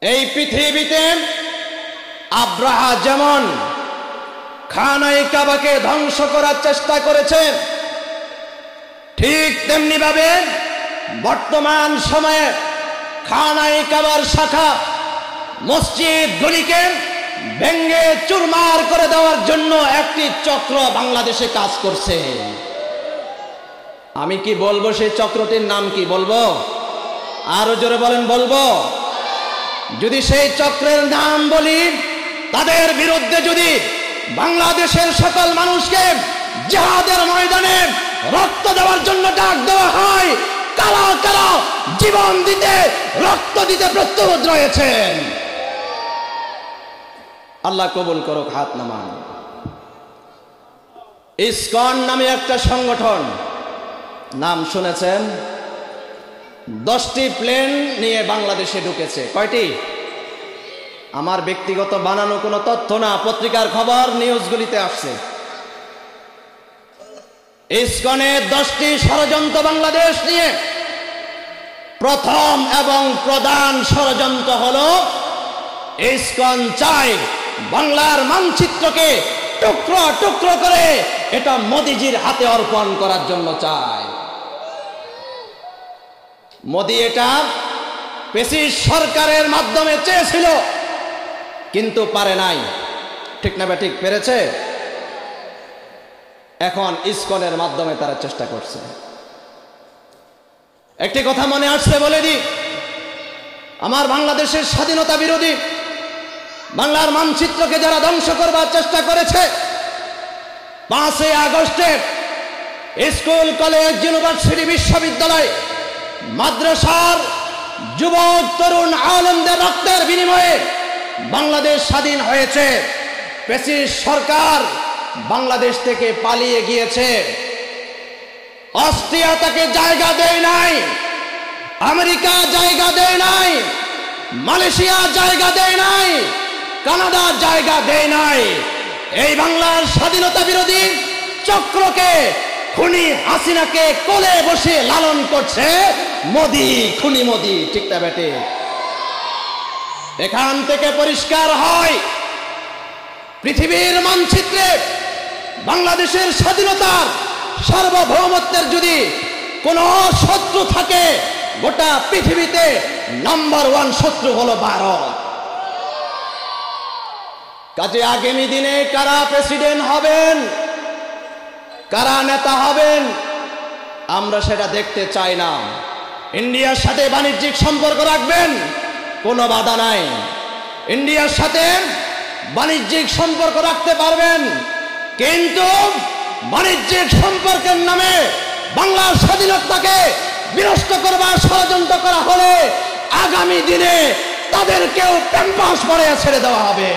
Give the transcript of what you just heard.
এই পৃথিবীতে আব্রাহা যেমন খানায় কাবাকে ধ্বংস করার চেষ্টা করেছে, ঠিক তেমনি ভাবে বর্তমান সময়ে খানায় কাবার শাখা মসজিদগুলিকে ভেঙ্গে চুরমার করে দেওয়ার জন্য একটি চক্র বাংলাদেশে কাজ করছে। আমি কি বলবো সেই চক্রটির নাম কি বলবো? আরো জোরে বলেন বলবো? যদি সেই চক্রের নাম বলি, তাদের বিরুদ্ধে যদি বাংলাদেশের সকল মানুষকে জিহাদের ময়দানে রক্ত দেওয়ার জন্য ডাক দেওয়া হয়, কারা কারা জীবন দিতে রক্ত দিতে প্রস্তুত রয়েছেন? আল্লাহ কবুল করুক, হাত নামান। ইসকন নামে একটা সংগঠন, নাম শুনেছেন? 10টি প্লেন নিয়ে বাংলাদেশে ঢুকেছে। কয়টি? আমার ব্যক্তিগত বানানো কোনো তথ্য না, পত্রিকার খবর, নিউজগুলিতে আসছে। ইসকনের 10টি ষড়যন্ত্র বাংলাদেশ নিয়ে। প্রথম এবং প্রধান ষড়যন্ত্র হলো ইসকন চায় বাংলার মানচিত্রকে টুকরো টুকরো করে এটা মোদিজির হাতে অর্পণ করার জন্য চায়। মোদি এটা পেশিস সরকারের মাধ্যমে চেয়েছিল, কিন্তু পারে নাই। ঠিক না ঠিক? পেরেছে? এখন ইসকনের মাধ্যমে তারা চেষ্টা করছে। একটি কথা মনে আসছে বলে দিই, আমার বাংলাদেশের স্বাধীনতা বিরোধী, বাংলার মানচিত্রকে যারা ধ্বংস করবার চেষ্টা করেছে, 5 আগস্টে স্কুল, কলেজ, ইউনিভার্সিটি, বিশ্ববিদ্যালয়, মাদ্রাসার যুবক তরুণ আলেমদের রক্তের বিনিময়ে বাংলাদেশ স্বাধীন হয়েছে। পেশিস সরকার বাংলাদেশ থেকে পালিয়ে গিয়েছে। অস্ট্রিয়া তাকে জায়গা দেয় নাই, আমেরিকা জায়গা দেয় নাই, মালয়েশিয়া জায়গা দেয় নাই, কানাডা জায়গা দেয় নাই। এই বাংলার স্বাধীনতা বিরোধী চক্রকে, খুনি হাসিনাকে কোলে বসে লালন করছে মোদি, খুনি মোদি। ঠিক না বেটে? এখান থেকে পরিষ্কার হয়, পৃথিবীর মানচিত্রে বাংলাদেশের স্বাধীনতার সার্বভৌমত্বের যদি কোনো শত্রু থাকে, গোটা পৃথিবীতে নাম্বার 1 শত্রু হলো ভারত। কাজে আগামী দিনে কারা প্রেসিডেন্ট হবেন, কারা নেতা হবেন, আমরা সেটা দেখতে চাই না। ইন্ডিয়ার সাথে বাণিজ্যিক সম্পর্ক রাখবেন, কোনো বাধা নাই। ইন্ডিয়ার সাথে বাণিজ্যিক সম্পর্ক রাখতে পারবেন, কিন্তু বাণিজ্যিক সম্পর্কের নামে বাংলার স্বাধীনতাকে বিনষ্ট করবার ষড়যন্ত্র করা হলে আগামী দিনে তাদেরকেও প্যাম্পাস পরে ছেড়ে দেওয়া হবে।